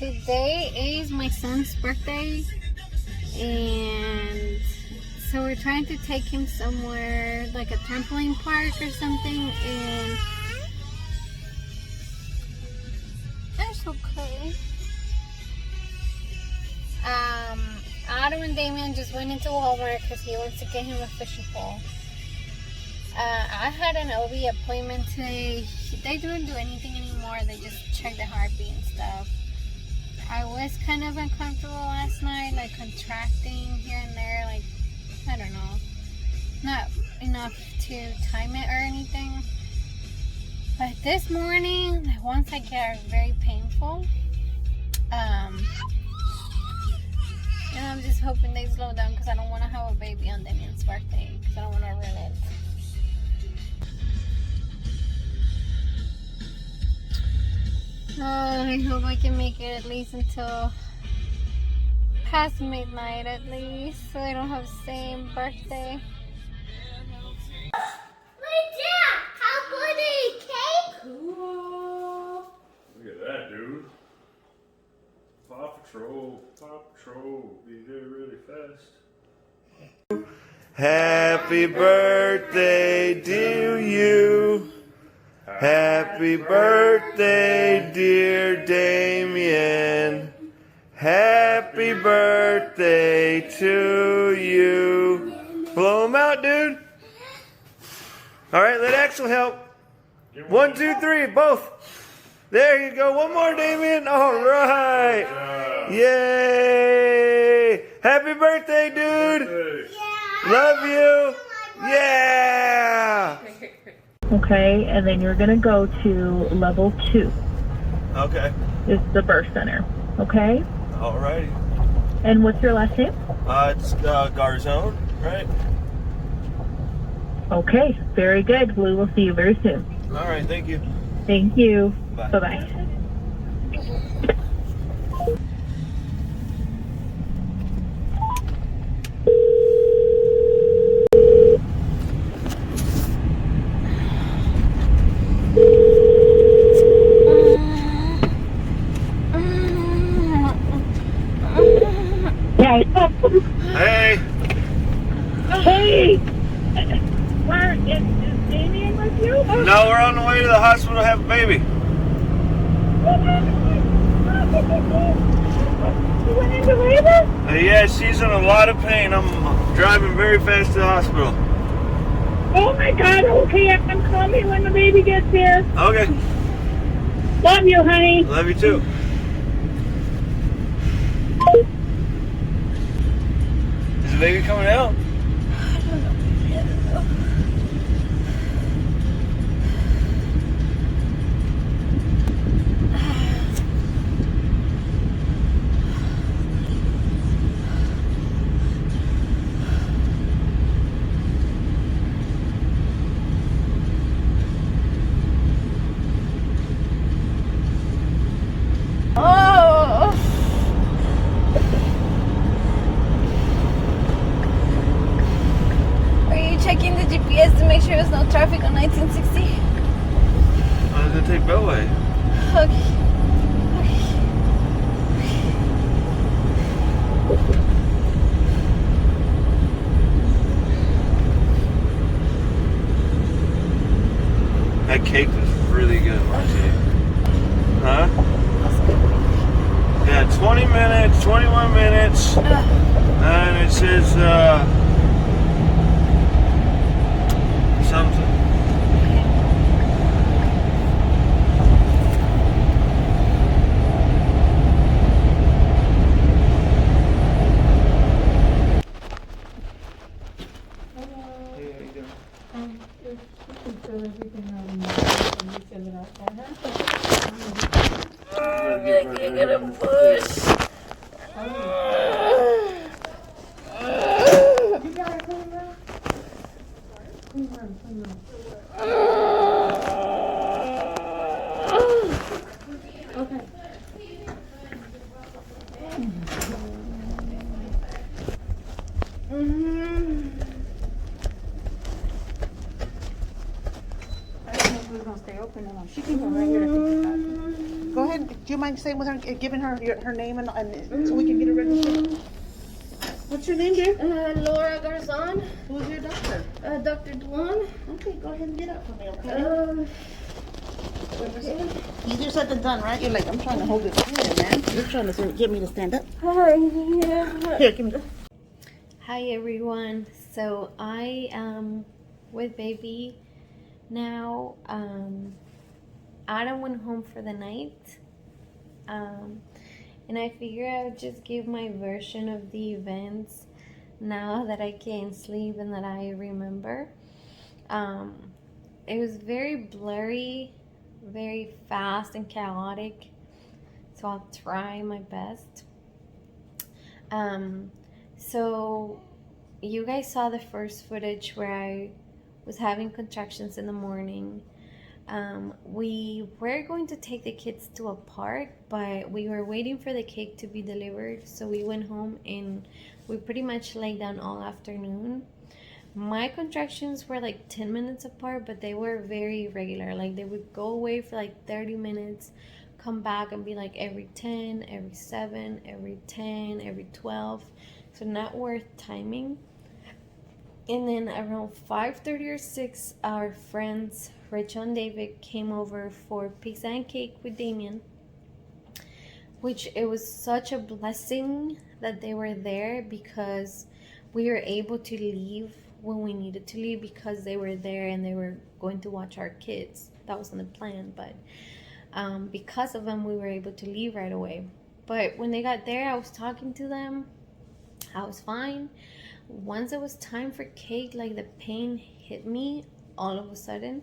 today is my son's birthday, and so we're trying to take him somewhere like a trampoline park or something, and that's okay. Adam and Damien just went into Walmart because he wants to get him a fishing pole. I had an OB appointment today. They don't do anything anymore. They just check the heartbeat and stuff. I was kind of uncomfortable last night, like contracting here and there, like, I don't know, not enough to time it or anything. But this morning, the ones I get are very painful. And I'm just hoping they slow down because I don't want to have a baby on Damien's birthday because I don't want to ruin it. I hope I can make it at least until past midnight at least, so I don't have the same birthday. My dad, how good is cake? Cool. Look at that, dude. Paw Patrol, be there really fast. Happy birthday to you. Happy birthday, dear Damien. Happy birthday to you. Blow him out, dude. All right, let Axel help. 1, 2, 3, both. There you go. One more, Damien. All right. Yay. Happy birthday, dude. Love you. Yeah. Okay, and then you're going to go to level 2. Okay. It's the birth center. Okay? Alrighty. And what's your last name? It's Garzone, right? Okay, very good. We will see you very soon. Alright, thank you. Thank you. Bye. Bye-bye. Hey. Hey! Where is Damien with you? No, we're on the way to the hospital to have a baby. You went into labor? Yeah, she's in a lot of pain. I'm driving very fast to the hospital. Oh my God, okay, I'm coming when the baby gets here. Okay. Love you, honey. Love you too. Is the baby coming out? Checking the GPS to make sure there's no traffic on 1960. I was gonna take Beltway. Okay. That cake was really good, Marcy. Huh? Yeah, 20 minutes, 21 minutes. And it says, something. You're gonna push. Okay. I don't know if we're gonna stay open or not. She can go right here to take the bathroom. Go ahead. Do you mind saying with her, giving her her name and so we can get her registered? What's your name, dear? Laura Garzon, Who's your doctor? Dr. Dwan. Okay, go ahead and get up for me, okay? Easier said than done, right? You're like, I'm trying to hold this in, man. You're trying to get me to stand up. Hi, yeah. Here, give me. Hi everyone. So I am with baby now. Adam went home for the night. And I figure I would just give my version of the events now that I can sleep and that I remember. It was very blurry, very fast and chaotic, so I'll try my best. So you guys saw the first footage where I was having contractions in the morning. We were going to take the kids to a park, but we were waiting for the cake to be delivered, so we went home and we pretty much laid down all afternoon. My contractions were like 10 minutes apart, but they were very regular. Like they would go away for like 30 minutes, come back and be like every 10, every 7, every 10, every 12. So not worth timing. And then around 5:30 or 6, our friends Rachel and David came over for pizza and cake with Damien, which it was such a blessing that they were there, because we were able to leave when we needed to leave because they were there and they were going to watch our kids. That wasn't the plan, but because of them we were able to leave right away. But when they got there, I was talking to them. I was fine. Once it was time for cake, like the pain hit me all of a sudden,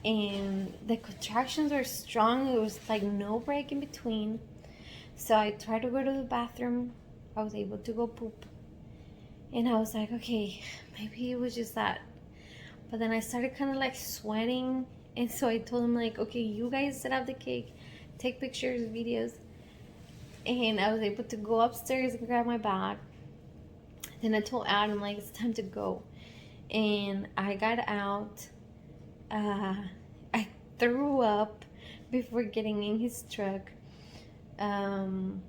and the contractions were strong. It was like no break in between. So I tried to go to the bathroom. I was able to go poop, and I was like, okay, maybe it was just that. But then I started kind of like sweating, and so I told them like, okay, you guys set up the cake, take pictures, videos. And I was able to go upstairs and grab my bag. Then I told Adam like, it's time to go, and I got out. I threw up before getting in his truck, and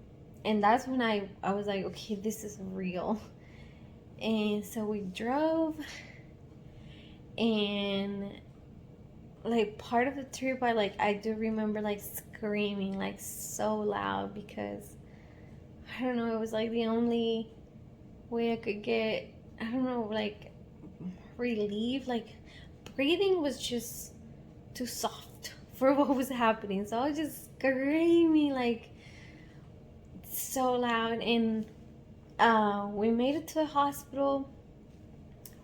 that's when I was like, okay, this is real. And so we drove, and like part of the trip I do remember like screaming like so loud, because I don't know, it was like the only way I could get, I don't know, like relief. Like breathing was just too soft for what was happening, so I was just screaming like so loud. And we made it to the hospital.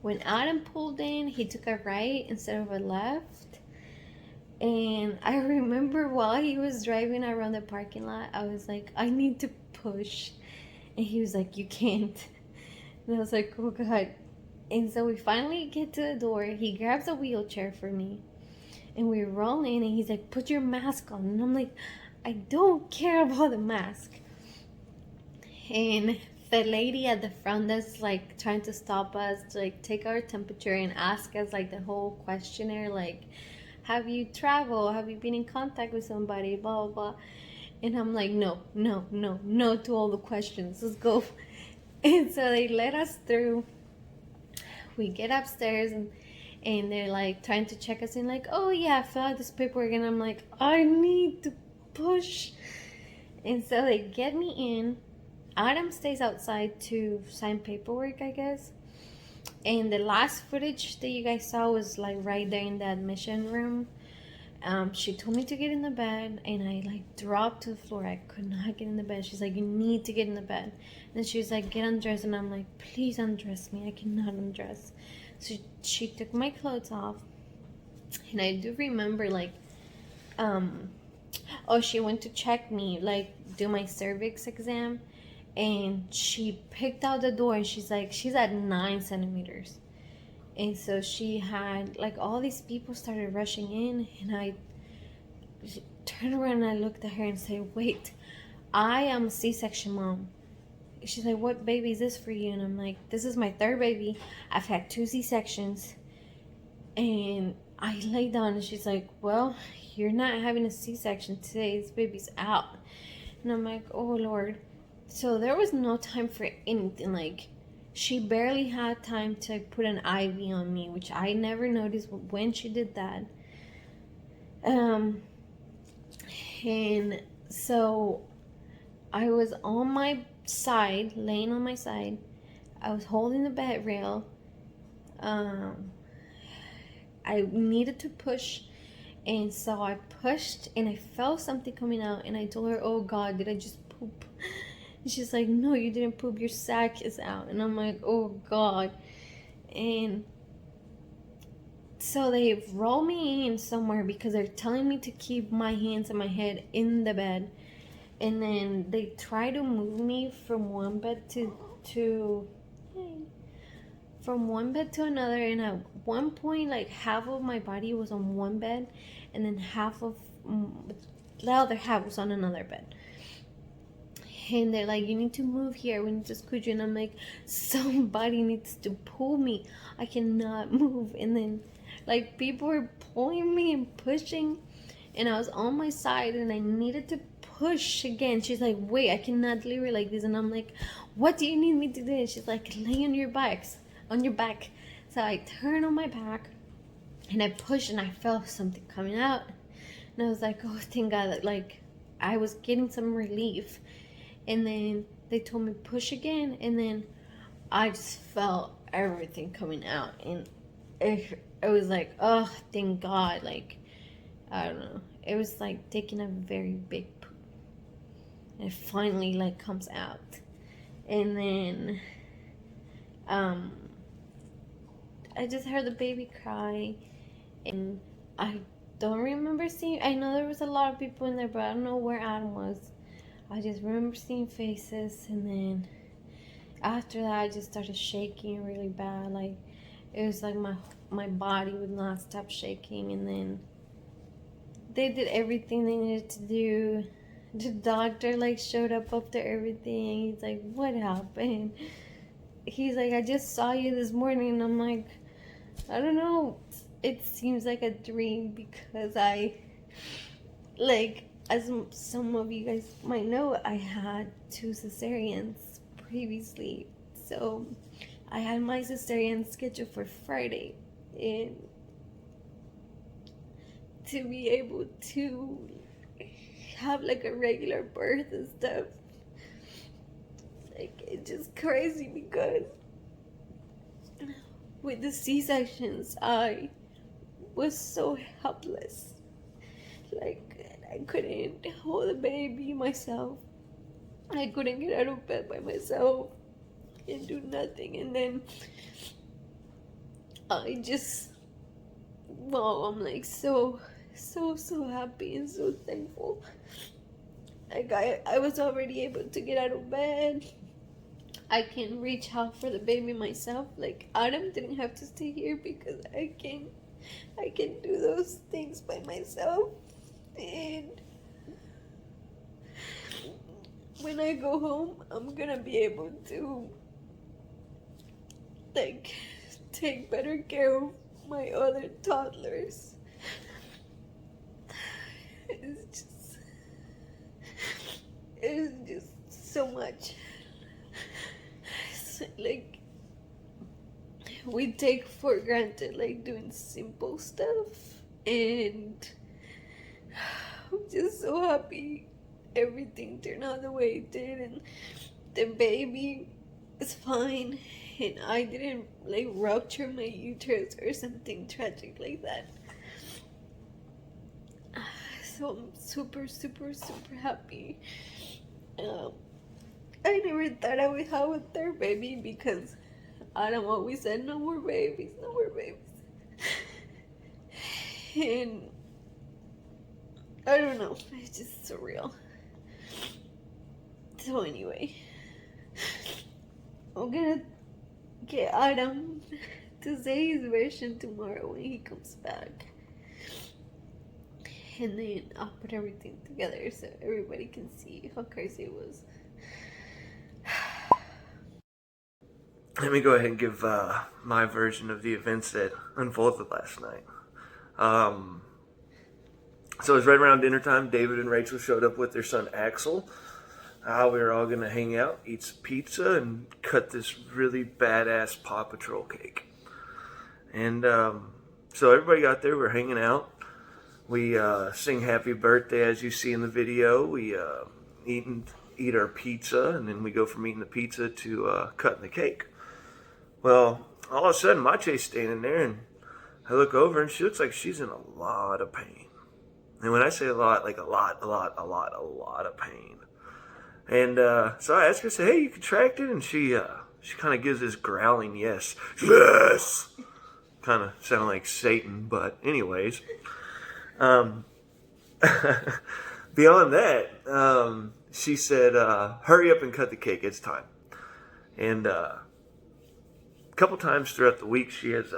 When Adam pulled in, he took a right instead of a left. And I remember while he was driving around the parking lot, I was like, I need to push, and he was like, you can't. And I was like, oh God. And so we finally get to the door. He grabs a wheelchair for me, and we roll in, and he's like, put your mask on. And I'm like, I don't care about the mask. And the lady at the front that's like trying to stop us to like take our temperature and ask us like the whole questionnaire, like, have you traveled? Have you been in contact with somebody? Blah, blah, blah. And I'm like, no to all the questions. Let's go. And so they let us through. We get upstairs, and they're like trying to check us in, like, oh yeah, fill out this paperwork. And I'm like, I need to push. And so they get me in. Adam stays outside to sign paperwork, I guess. And the last footage that you guys saw was like right there in the admission room. She told me to get in the bed, and I like dropped to the floor. I could not get in the bed. She's like, you need to get in the bed. And she was like, get undressed. And I'm like, please undress me. I cannot undress. So she took my clothes off. And I do remember like, she went to check me, like do my cervix exam. And she picked out the door, and she's like, she's at 9 centimeters. And so she had like all these people started rushing in, and I turned around and I looked at her and said, wait, I am a C-section mom. She's like, what baby is this for you? And I'm like, this is my 3rd baby. I've had 2 C-sections, and I lay down and she's like, well, you're not having a C-section today. This baby's out. And I'm like, oh, Lord. So there was no time for anything. Like, she barely had time to put an IV on me, which I never noticed when she did that. And so I was on my side, laying on my side. I was holding the bed rail. I needed to push, and so I pushed and I felt something coming out, and I told her, oh God, did I just poop? And she's like, no, you didn't poop, your sack is out. And I'm like, oh God. And so they roll me in somewhere because they're telling me to keep my hands and my head in the bed. And then they try to move me from one bed to another, and at one point, like, half of my body was on one bed, and then half of the other half was on another bed. And they're like, you need to move here, we need to scoot you. And I'm like, somebody needs to pull me, I cannot move. And then, like, people were pulling me and pushing, and I was on my side, and I needed to push again. She's like, wait, I cannot leave her like this. And I'm like, what do you need me to do? And she's like, lay on your back. So I turned on my back and I pushed, and I felt something coming out, and I was like, oh, thank God, that, like, I was getting some relief. And then they told me push again, and then I just felt everything coming out, and it was like, oh, thank God. Like, I don't know, it was like taking a very big poop, and it finally, like, comes out. And then I just heard the baby cry, and I don't remember seeing, I know there was a lot of people in there, but I don't know where Adam was. I just remember seeing faces, and then after that I just started shaking really bad. Like, it was like my body would not stop shaking. And then they did everything they needed to do. The doctor, like, showed up after everything. He's like, what happened? He's like, I just saw you this morning. And I'm like, I don't know, it seems like a dream, because I, like, as some of you guys might know, I had 2 cesareans previously. So I had my cesarean scheduled for Friday, and to be able to have, like, a regular birth and stuff, like, it's just crazy, because with the C-sections, I was so helpless. Like, I couldn't hold the baby myself. I couldn't get out of bed by myself and do nothing. And then I just, wow, I'm like so happy and so thankful. Like, I was already able to get out of bed. I can reach out for the baby myself. Like, Adam didn't have to stay here because I can do those things by myself. And when I go home, I'm gonna be able to, like, take better care of my other toddlers. It's just so much. Like, we take for granted, like, doing simple stuff, and I'm just so happy everything turned out the way it did, and the baby is fine, and I didn't, like, rupture my uterus or something tragic like that. So I'm super happy. I never thought I would have a third baby, because Adam always said, no more babies. And I don't know, it's just surreal. So anyway, I'm gonna get Adam to say his version tomorrow when he comes back. And then I'll put everything together so everybody can see how crazy it was. Let me go ahead and give my version of the events that unfolded last night. So it was right around dinner time. David and Rachel showed up with their son Axel. We were all going to hang out, eat some pizza, and cut this really badass Paw Patrol cake. And so everybody got there. We're hanging out. We sing happy birthday as you see in the video. We eat our pizza, and then we go from eating the pizza to cutting the cake. Well, all of a sudden, Mache's standing there, and I look over, and she looks like she's in a lot of pain. And when I say a lot, like a lot of pain. And so I asked her, I said, hey, you contracted? And she kind of gives this growling yes. Yes! Kind of sounded like Satan, but anyways. Beyond that, she said, hurry up and cut the cake, it's time. And a couple times throughout the week, she has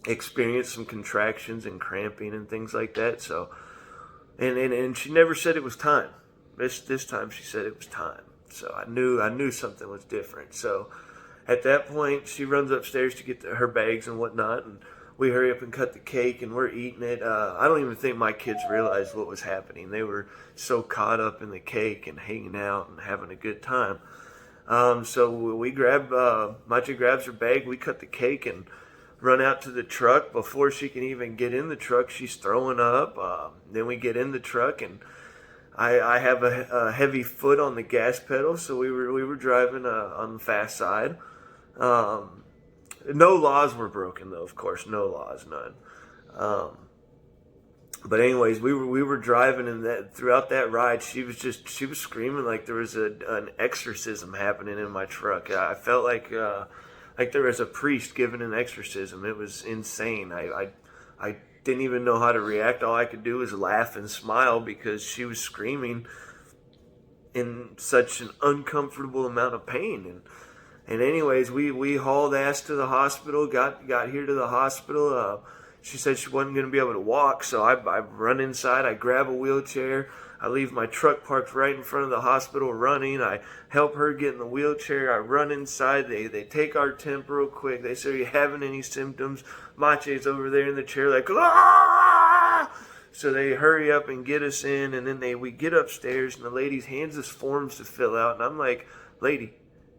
experienced some contractions and cramping and things like that. So, and she never said it was time. This time she said it was time. So I knew something was different. So at that point, she runs upstairs to get her bags and whatnot, and we hurry up and cut the cake, and we're eating it. I don't even think my kids realized what was happening. They were so caught up in the cake and hanging out and having a good time. So we Machi grabs her bag, we cut the cake and run out to the truck. Before she can even get in the truck, she's throwing up. Then we get in the truck, and I have a heavy foot on the gas pedal, so we were driving on the fast side. No laws were broken, though, of course. No laws, none. But anyways, we were driving, and throughout that ride, she was screaming like there was an exorcism happening in my truck. I felt like there was a priest giving an exorcism. It was insane. I didn't even know how to react. All I could do was laugh and smile because she was screaming in such an uncomfortable amount of pain. And anyways, we hauled ass to the hospital, got here to the hospital. She said she wasn't going to be able to walk, so I run inside, I grab a wheelchair, I leave my truck parked right in front of the hospital running, I help her get in the wheelchair, I run inside, they take our temp real quick, they say, are you having any symptoms? Mache's over there in the chair like, ah! So they hurry up and get us in, and then we get upstairs, and the lady hands us forms to fill out, and I'm like, lady,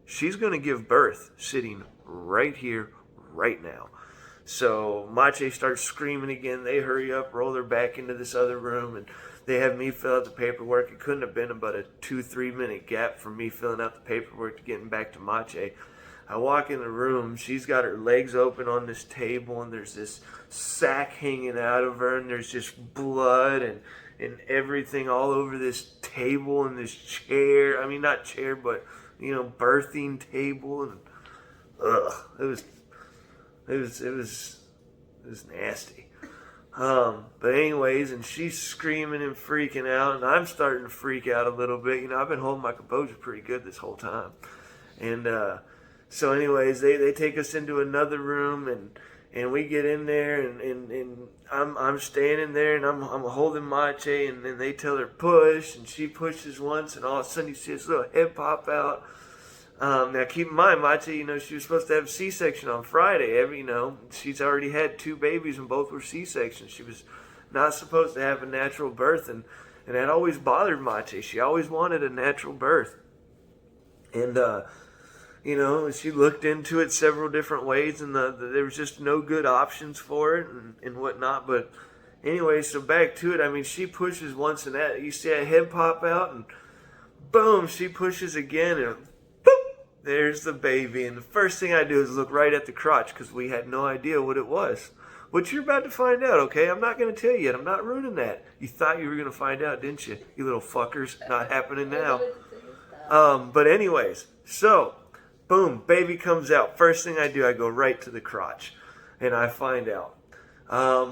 she's going to give birth sitting right here, right now. So Mache starts screaming again. They hurry up, roll her back into this other room, and they have me fill out the paperwork. It couldn't have been about a 2-3 minute gap from me filling out the paperwork to getting back to Mache. I walk in the room. She's got her legs open on this table, and there's this sack hanging out of her, and there's just blood and everything all over this table and this chair. I mean, not chair, but birthing table, and it was nasty. But anyways, and she's screaming and freaking out, and I'm starting to freak out a little bit. I've been holding my composure pretty good this whole time. And so anyways, they take us into another room, and we get in there, and I'm standing there, and I'm holding Mache, and then they tell her push, and she pushes once, and all of a sudden you see this little head pop out. Now keep in mind, Mache, she was supposed to have a C-section on Friday. She's already had 2 babies, and both were C-sections. She was not supposed to have a natural birth, and that always bothered Mache. She always wanted a natural birth. And she looked into it several different ways, and there was just no good options for it and whatnot. But anyway, so back to it. She pushes once, and that you see a head pop out, and boom, she pushes again, and boop, there's the baby. And the first thing I do is look right at the crotch because we had no idea what it was. Which you're about to find out, okay? I'm not going to tell you yet. I'm not ruining that. You thought you were going to find out, didn't you? You little fuckers. Not happening now. But anyways, so boom, baby comes out. First thing I do, I go right to the crotch, and I find out.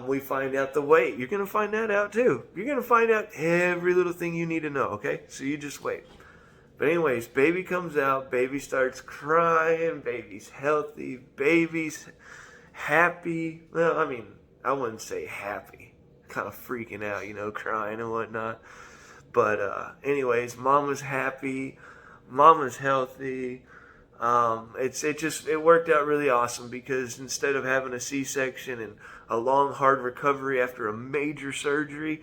We find out the weight. You're going to find that out too. You're going to find out every little thing you need to know, okay? So you just wait. But anyways, baby comes out. Baby starts crying. Baby's healthy. Baby's happy. Well, I wouldn't say happy. Kind of freaking out, crying and whatnot. But anyways, mama's happy. Mama's healthy. It worked out really awesome because instead of having a C-section and a long, hard recovery after a major surgery,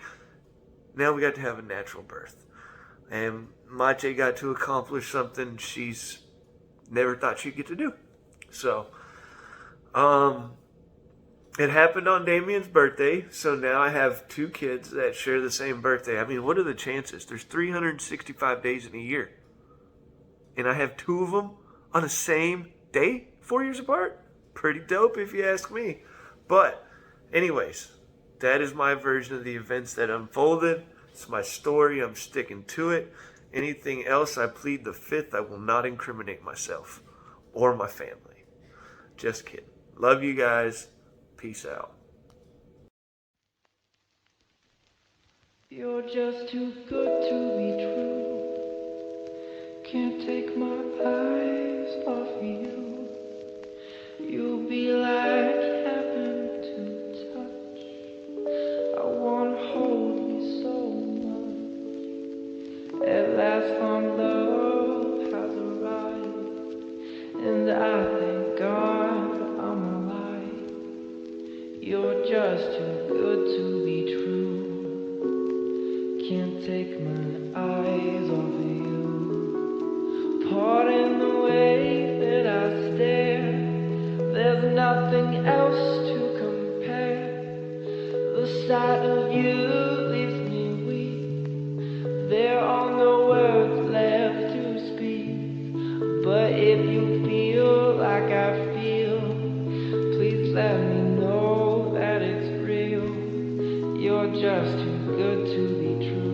now we got to have a natural birth. And Mache got to accomplish something she's never thought she'd get to do. So, it happened on Damien's birthday, so now I have 2 kids that share the same birthday. I mean, what are the chances? There's 365 days in a year. And I have 2 of them on the same day, 4 years apart. Pretty dope if you ask me. But anyways, that is my version of the events that unfolded. It's my story. I'm sticking to it. Anything else, I plead the 5th. I will not incriminate myself or my family. Just kidding. Love you guys. Peace out. You're just too good to be true. Can't take my eyes off you. You'll be like heaven to touch. I wanna hold you so much. At last our love has arrived, and I thank God I'm alive. You're just too good to be true. Can't take my eyes off of you. Pardon the way that I stare. There's nothing else to compare. The sight of you leaves me weak. There are no words left to speak. But if you feel like I feel, please let me know that it's real. You're just too good to be true.